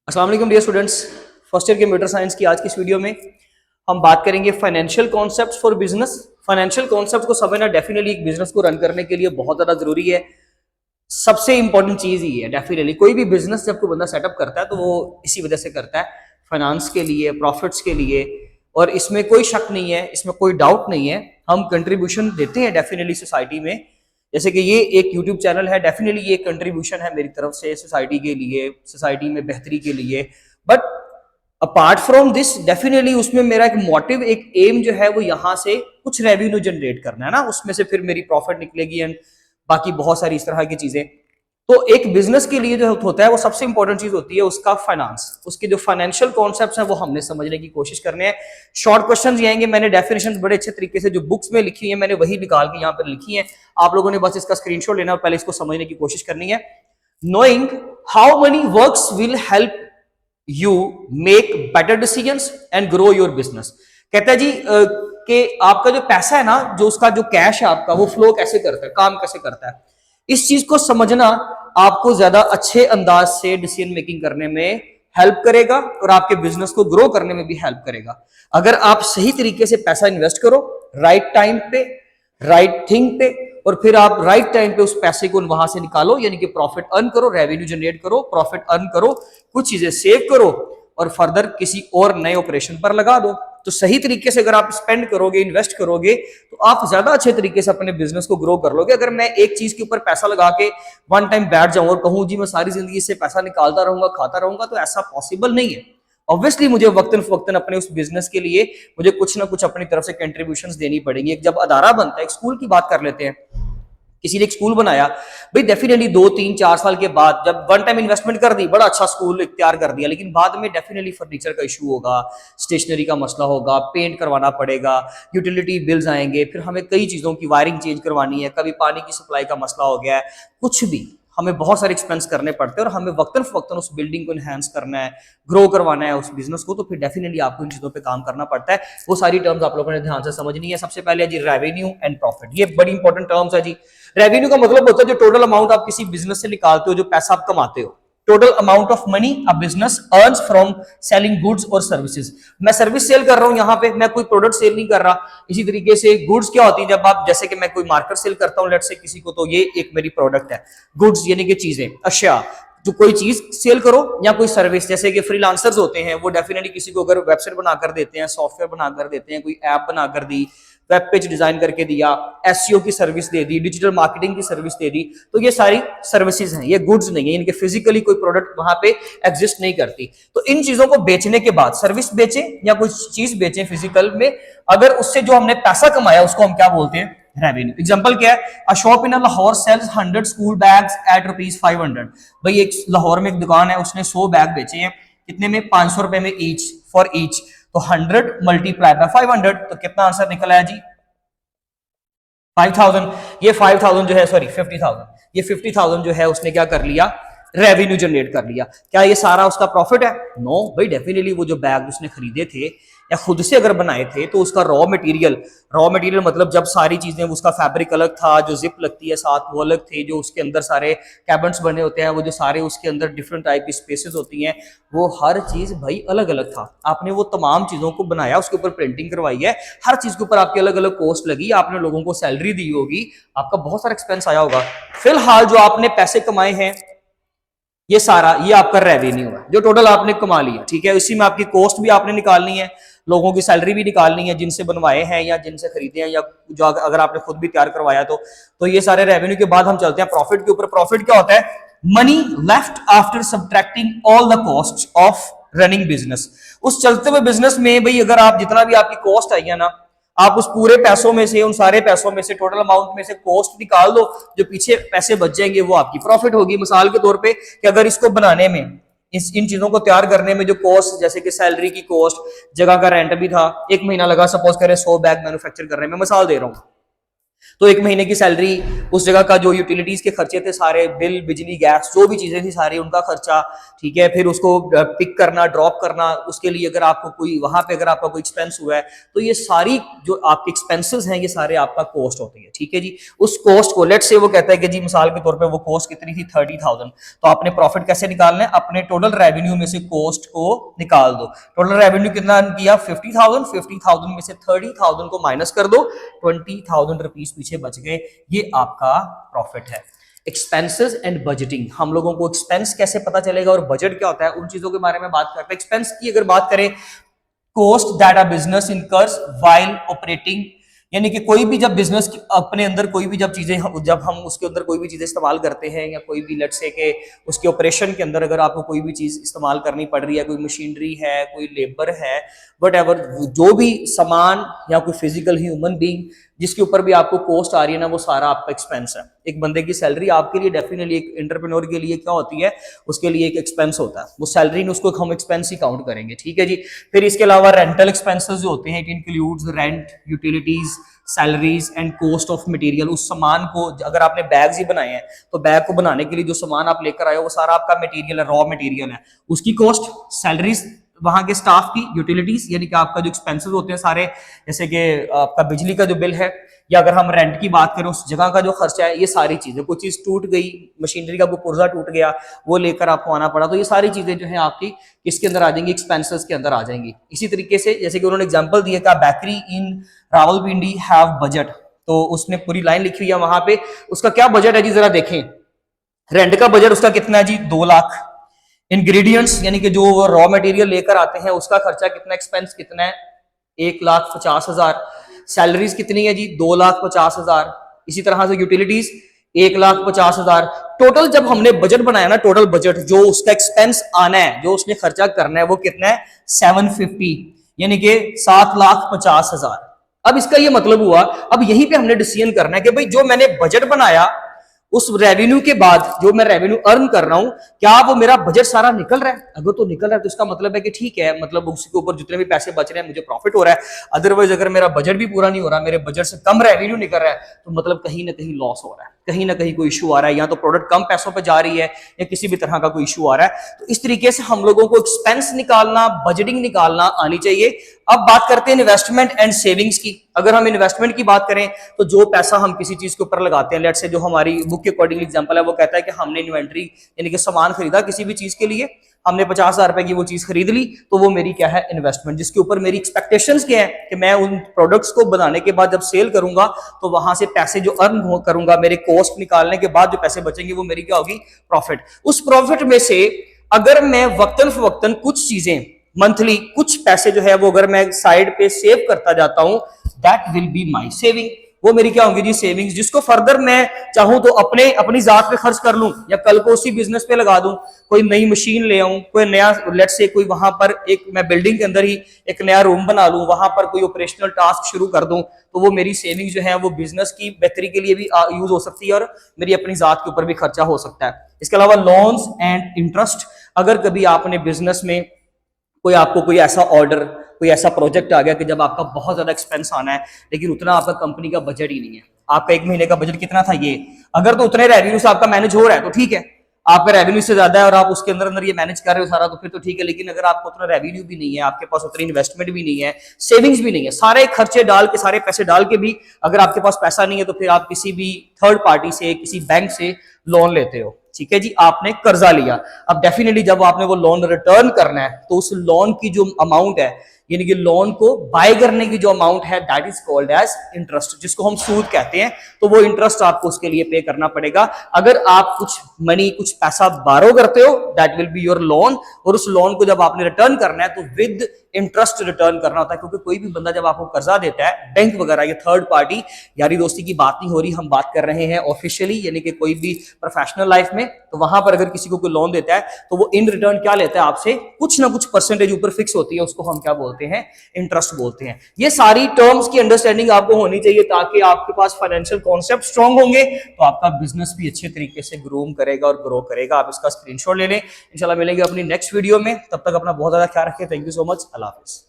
अस्सलाम वालेकुम dear students. First year computer science की आज की इस वीडियो में हम बात करेंगे financial concepts for business. Financial concepts को समझना डेफिनेटली एक बिजनेस को रन करने के लिए बहुत ज़्यादा जरूरी है। सबसे इंपॉर्टेंट चीज़ ही है डेफिनेटली। कोई भी बिजनेस जब कोई बंदा सेटअप करता है तो वो इसी वजह से करता है, फाइनेंस के लिए, प्रॉफिट्स के लिए। और इसमें कोई शक नहीं है, इसमें कोई डाउट नहीं है, हम कंट्रीब्यूशन देते हैं डेफिनेटली सोसाइटी में। जैसे कि ये एक यूट्यूब चैनल है, डेफिनेटली ये कंट्रीब्यूशन है मेरी तरफ से सोसाइटी के लिए, सोसाइटी में बेहतरी के लिए। But apart from this definitely उसमें मेरा एक मोटिव, एक एम जो है वो यहाँ से कुछ रेवेन्यू जनरेट करना है ना, उसमें से फिर मेरी प्रॉफिट निकलेगी एंड बाकी बहुत सारी इस तरह की चीजें। तो एक बिजनेस के लिए जो होता है वो सबसे इंपॉर्टेंट चीज होती है उसका फाइनेंस, उसके जो फाइनेंशियल कॉन्सेप्ट्स हैं वो हमने समझने की कोशिश करने हैं। शॉर्ट क्वेश्चंस ये आएंगे, मैंने डेफिनेशन बड़े अच्छे तरीके से जो बुक्स में लिखी हुई है मैंने वही निकाल के यहाँ पर लिखी है। आप लोगों ने बस इसका स्क्रीनशॉट लेना और पहले इसको समझने की कोशिश करनी है। Knowing how many works will help you make better decisions and grow your business. कहता है जी कि आपका जो पैसा है ना, जो उसका जो कैश है आपका, वो फ्लो कैसे करता है, काम कैसे करता है, इस चीज को समझना आपको ज्यादा अच्छे अंदाज से डिसीजन मेकिंग करने में हेल्प करेगा और आपके बिजनेस को ग्रो करने में भी हेल्प करेगा। अगर आप सही तरीके से पैसा इन्वेस्ट करो, राइट टाइम पे, राइट थिंग पे, और फिर आप राइट टाइम पे उस पैसे को वहां से निकालो, यानी कि प्रॉफिट अर्न करो, रेवेन्यू जनरेट करो, प्रॉफिट अर्न करो, कुछ चीजें सेव करो और फर्दर किसी और नए ऑपरेशन पर लगा दो। तो सही तरीके से अगर आप स्पेंड करोगे, इन्वेस्ट करोगे, तो आप ज्यादा अच्छे तरीके से अपने बिजनेस को ग्रो कर लोगे। अगर मैं एक चीज के ऊपर पैसा लगा के वन टाइम बैठ जाऊं और कहूं जी मैं सारी जिंदगी से पैसा निकालता रहूंगा, खाता रहूंगा, तो ऐसा पॉसिबल नहीं है। ऑब्वियसली मुझे वक्तन फवक्तन अपने उस बिजनेस के लिए मुझे कुछ ना कुछ अपनी तरफ से कंट्रीब्यूशंस देनी पड़ेंगी। एक जब अदारा बनता है, एक स्कूल की बात कर लेते हैं, किसी ने एक स्कूल बनाया, भाई डेफिनेटली 2 3 4 साल के बाद जब वन टाइम इन्वेस्टमेंट कर दी, बड़ा अच्छा स्कूल तैयार कर दिया, लेकिन बाद में डेफिनेटली फर्नीचर का इशू होगा, स्टेशनरी का मसला होगा, पेंट करवाना पड़ेगा, यूटिलिटी बिल्स आएंगे, फिर हमें कई चीजों की वायरिंग चेंज करवानी है, कभी पानी की सप्लाई का मसला हो गया है, कुछ भी हमें बहुत सारे एक्सपेंस करने पड़ते हैं और हमें वक्तन फवक्तन उस बिल्डिंग को एनहांस करना है, ग्रो करवाना है उस बिजनेस को, तो फिर डेफिनेटली आपको इन चीजों पे काम करना पड़ता है। वो सारी टर्म्स आप लोगों ने ध्यान से समझनी है। सबसे पहले जी रेवेन्यू एंड प्रॉफिट, ये बड़ी इंपॉर्टेंट टर्म्स है जी। रेवेन्यू का मतलब होता है जो टोटल अमाउंट आप किसी बिजनेस से निकालते हो, जो पैसा आप कमाते हो, total amount of money a business earns from selling goods और सर्विसेज। मैं सर्विस सेल कर रहा हूं यहाँ पे, मैं कोई प्रोडक्ट सेल नहीं कर रहा। इसी तरीके से गुड्स क्या होती है, जब आप, जैसे कि मैं कोई मार्कर सेल करता हूँ लेट से किसी को, तो ये एक मेरी प्रोडक्ट है। गुड्स यानी कि चीजें, अशिया, जो कोई चीज सेल करो, या कोई सर्विस, जैसे कि फ्रीलांसर्स होते हैं वो डेफिनेटली किसी को अगर वेबसाइट बनाकर देते हैं, सॉफ्टवेयर बनाकर देते हैं, कोई ऐप बनाकर दी, वेब पेज डिजाइन करके दिया, एसईओ की सर्विस दे दी, डिजिटल मार्केटिंग की सर्विस दे दी, तो ये सारी सर्विसेज हैं, ये गुड्स नहीं है, इनके फिजिकली कोई प्रोडक्ट वहां पे एग्जिस्ट नहीं करती। तो इन चीजों को बेचने के बाद, सर्विस बेचें या कोई चीज बेचें फिजिकल में, अगर उससे जो हमने पैसा कमाया उसको हम क्या बोलते हैं, रेवेन्यू। एग्जांपल क्या है, a shop in Lahore sells 100 school bags at ₹500। भाई एक लाहौर में एक दुकान है, उसने 100 बैग बेचे हैं, कितने में, 500 रुपए में ईच, फॉर ईच। तो 100 मल्टीप्लाई बाय 500, तो कितना आंसर निकला है जी, 5000। ये 5000 जो है, सॉरी 50000, ये 50000 जो है उसने क्या कर लिया, रेवेन्यू जनरेट कर लिया। क्या ये सारा उसका प्रॉफिट है? नो भाई, डेफिनेटली वो जो बैग उसने खरीदे थे या खुद से अगर बनाए थे, तो उसका रॉ मटेरियल मतलब जब सारी चीजें, उसका फैब्रिक अलग था, जो जिप लगती है साथ वो अलग थे, जो उसके अंदर सारे कैबिनेट्स बने होते हैं, वो जो सारे उसके अंदर डिफरेंट टाइप की स्पेसेस होती हैं, वो हर चीज भाई अलग अलग था। आपने वो तमाम चीजों को बनाया, उसके ऊपर प्रिंटिंग करवाई है, हर चीज के ऊपर आपकी अलग अलग कॉस्ट लगी, आपने लोगों को सैलरी दी होगी, आपका बहुत सारा एक्सपेंस आया होगा। फिलहाल जो आपने पैसे कमाए हैं, ये सारा, ये आपका रेवेन्यू है जो टोटल आपने कमा लिया, ठीक है। इसी में आपकी कॉस्ट भी आपने निकालनी है, लोगों की सैलरी भी निकालनी है जिनसे बनवाए हैं या जिनसे खरीदे हैं, या जो अगर आपने खुद भी तैयार करवाया तो ये सारे रेवेन्यू के बाद हम चलते हैं प्रॉफिट के ऊपर। प्रॉफिट क्या होता है, money left after subtracting all the cost of running business. उस चलते हुए बिजनेस में भाई अगर आप जितना भी आपकी कॉस्ट आई है ना, आप उस पूरे पैसों में से, उन सारे पैसों में से, टोटल अमाउंट में से कॉस्ट निकाल दो, जो पीछे पैसे बच जाएंगे वो आपकी प्रॉफिट होगी। मिसाल के तौर पे कि अगर इसको बनाने में, इन चीजों को तैयार करने में जो कॉस्ट, जैसे कि सैलरी की कॉस्ट, जगह का रेंट भी था, 1 महीना लगा सपोज करें 100 बैग मैन्युफैक्चर करने में, मिसाल दे रहा हूं, तो एक महीने की सैलरी, उस जगह का जो यूटिलिटीज के खर्चे थे सारे, बिल, बिजली, गैस, जो भी चीजें थी सारी, उनका खर्चा, ठीक है। फिर उसको पिक करना, ड्रॉप करना, उसके लिए अगर आपको कोई वहां पे अगर आपका कोई एक्सपेंस हुआ है तो ये सारी जो आपके एक्सपेंसेस हैं ये सारे आपका कॉस्ट होती है, ठीक है जी। उस कॉस्ट को लेट्स से वो कहता है कि जी मिसाल के तौर पे वो कॉस्ट कितनी थी 30,000, तो आपने प्रॉफिट कैसे निकालना है, अपने टोटल रेवेन्यू में से कॉस्ट को निकाल दो। टोटल रेवेन्यू कितना किया 50,000 में से 30,000 को माइनस कर दो, 20,000 रुपीज पीछे बच गए, ये आपका प्रॉफिट है। एक्सपेंसेस एंड बजटिंग, हम लोगों को एक्सपेंस कैसे पता चलेगा और बजट क्या होता है, उन चीजों के बारे में बात करते हैं। एक्सपेंस की अगर बात करें, cost that a business incurs while operating, यानी कि कोई भी जब बिजनेस अपने अंदर कोई भी जब चीजें, जब हम उसके अंदर कोई भी चीजें इस्तेमाल करते हैं, या कोई भी लेट्स से के उसके ऑपरेशन के अंदर अगर आपको कोई भी चीज इस्तेमाल करनी पड़ रही है, कोई मशीनरी है, कोई लेबर है, वटएवर, जो भी सामान या कोई फिजिकल ह्यूमन बीइंग जिसके ऊपर भी आपको कॉस्ट आ रही है ना, वो सारा आपका एक्सपेंस है। एक बंदे की सैलरी आपके लिए डेफिनेटली, एक एंटरप्रेन्योर के लिए क्या होती है, उसके लिए एक एक्सपेंस होता है, वो सैलरी ने उसको हम एक्सपेंस ही काउंट करेंगे, ठीक है जी। फिर इसके अलावा रेंटल एक्सपेंसेस जो होते हैं, it includes rent, utilities, salaries and cost of material. उस सामान को, अगर आपने बैग्स ही बनाए हैं तो बैग को बनाने के लिए जो सामान आप लेकर आए हो वो सारा आपका मटेरियल है, रॉ मटेरियल है, उसकी कॉस्ट, सैलरीज वहां के स्टाफ की, यूटिलिटीज यानी कि आपका जो एक्सपेंसेस होते हैं सारे, जैसे कि आपका बिजली का जो बिल है, या अगर हम रेंट की बात करें उस जगह का जो खर्चा है, ये सारी चीजें, कोई चीज टूट गई, मशीनरी का कोई पुर्जा टूट गया, वो लेकर आपको आना पड़ा, तो ये सारी चीजें जो है आपकी किसके अंदर आ जाएंगी, एक्सपेंसेस के अंदर आ जाएंगी। इसी तरीके से जैसे कि उन्होंने एग्जांपल दिया कि bakery in Rawalpindi have budget, तो उसने पूरी लाइन लिखी हुई है वहां पे, उसका क्या बजट है जी, जरा देखें। रेंट का बजट उसका कितना है जी, 2 लाख। इंग्रेडिएंट्स यानी कि जो रॉ मटेरियल लेकर आते हैं उसका खर्चा कितना, एक्सपेंस कितना है, 1,50,000। सैलरीज कितनी है जी, 2,50,000। इसी तरह से यूटिलिटीज 1,50,000। टोटल जब हमने बजट बनाया ना, टोटल बजट जो उसका एक्सपेंस आना है, जो उसने खर्चा करना है, वो कितना है 750, यानी कि 7,50,000। अब इसका ये मतलब हुआ, अब यहीं पे हमने डिसीजन करना है कि भाई जो मैंने बजट बनाया उस रेवेन्यू के बाद जो मैं रेवेन्यू अर्न कर रहा हूं, क्या वो मेरा बजट सारा निकल रहा है। अगर तो निकल रहा है तो इसका मतलब है कि ठीक है, मतलब उसके ऊपर जितने भी पैसे बच रहे हैं मुझे प्रॉफिट हो रहा है। अदरवाइज अगर मेरा बजट भी पूरा नहीं हो रहा, मेरे बजट से कम रेवेन्यू निकल रहा है, तो मतलब कहीं ना कहीं लॉस हो रहा है, कहीं ना कहीं कोई इशू आ रहा है, या तो प्रोडक्ट कम पैसों पर जा रही है, या किसी भी तरह का कोई इशू आ रहा है। तो इस तरीके से हम लोगों को एक्सपेंस निकालना, बजटिंग निकालना आनी चाहिए। अब बात करते हैं इन्वेस्टमेंट एंड सेविंग्स की। अगर हम इन्वेस्टमेंट की बात करें तो जो पैसा हम किसी चीज के ऊपर लगाते हैं, लेट्स से जो हमारी बुक के अकॉर्डिंग एग्जांपल है, वो कहता है कि हमने इन्वेंट्री यानी कि सामान खरीदा किसी भी चीज के लिए, हमने 50,000 रुपए की वो चीज खरीद ली, तो वो मेरी क्या है, इन्वेस्टमेंट, जिसके ऊपर मेरी एक्सपेक्टेशंस क्या है कि मैं उन प्रोडक्ट्स को बनाने के बाद जब सेल करूंगा तो वहां से पैसे जो अर्न करूंगा, मेरे कॉस्ट निकालने के बाद जो पैसे बचेंगे वो मेरी क्या होगी, प्रॉफिट। उस प्रॉफिट में से अगर मैं वक्तन फवक्तन कुछ चीजें मंथली कुछ पैसे जो है वो अगर मैं साइड पे सेव करता जाता हूं, that will be my saving, वो मेरी क्या होंगी जी, सेविंग्स, जिसको फर्दर मैं चाहूं तो अपनी जात पे खर्च कर लूं, या कल को उसी बिजनेस पे लगा दूं, कोई नई मशीन ले आऊं, कोई नया लेट्स से कोई वहां पर एक मैं बिल्डिंग के अंदर ही एक नया रूम बना लूं, वहां पर कोई ऑपरेशनल टास्क शुरू कर दूं, तो वो मेरी सेविंग जो है वो बिजनेस की बेहतरी के लिए भी यूज हो सकती है और मेरी अपनी जात के ऊपर भी खर्चा हो सकता है। इसके अलावा लोन्स एंड इंटरेस्ट, अगर कभी आपने बिजनेस में कोई आपको कोई ऐसा ऑर्डर, कोई ऐसा प्रोजेक्ट आ गया कि जब आपका बहुत ज्यादा एक्सपेंस आना है, लेकिन उतना आपका कंपनी का बजट ही नहीं है, आपका एक महीने का बजट कितना था ये, अगर तो उतने रेवेन्यू से आपका मैनेज हो रहा है तो ठीक है, आपका रेवेन्यू से ज्यादा है और आप उसके अंदर अंदर ये मैनेज कर रहे हो सारा, तो फिर तो ठीक है। लेकिन अगर आपको उतना रेवेन्यू भी नहीं है, आपके पास उतनी इन्वेस्टमेंट भी नहीं है, सेविंग्स भी नहीं है, सारे खर्चे डाल के, सारे पैसे डाल के भी अगर आपके पास पैसा नहीं है, तो फिर आप किसी भी थर्ड पार्टी से, किसी बैंक से लोन लेते हो, ठीक है जी, आपने कर्जा लिया। अब डेफिनेटली जब आपने वो लोन रिटर्न करना है तो उस लोन की जो अमाउंट है, यानी कि लोन को बाय करने की जो अमाउंट है, that is called as interest, जिसको हम सूद कहते हैं, तो वो इंटरेस्ट आपको उसके लिए पे करना पड़ेगा। अगर आप कुछ मनी, कुछ पैसा बारो करते हो, that will be your loan, और उस लोन को जब आपने रिटर्न करना है तो विद इंटरेस्ट रिटर्न करना होता है, क्योंकि कोई भी बंदा जब आपको कर्जा देता है, बैंक वगैरह, ये थर्ड पार्टी, यारी दोस्ती की बात नहीं हो रही, हम बात कर रहे हैं ऑफिशियली, यानी कि कोई भी प्रोफेशनल लाइफ में, तो वहां पर अगर किसी को कोई लोन देता है तो वो इन रिटर्न क्या लेता है आपसे, कुछ ना कुछ परसेंटेज ऊपर फिक्स होती है, उसको हम क्या बोलते हैं, इंटरेस्ट बोलते हैं। ये सारी टर्म्स की अंडरस्टैंडिंग आपको होनी चाहिए, ताकि आपके पास फाइनेंशियल कॉन्सेप्ट स्ट्रांग होंगे तो आपका बिजनेस भी अच्छे तरीके से ग्रूम करेगा और ग्रो करेगा। आप इसका स्क्रीनशॉट ले लें। इंशाल्लाह मिलेंगे अपनी नेक्स्ट वीडियो में, तब तक अपना बहुत ज्यादा ख्याल रखें। Thank you so much. Allah Hafiz.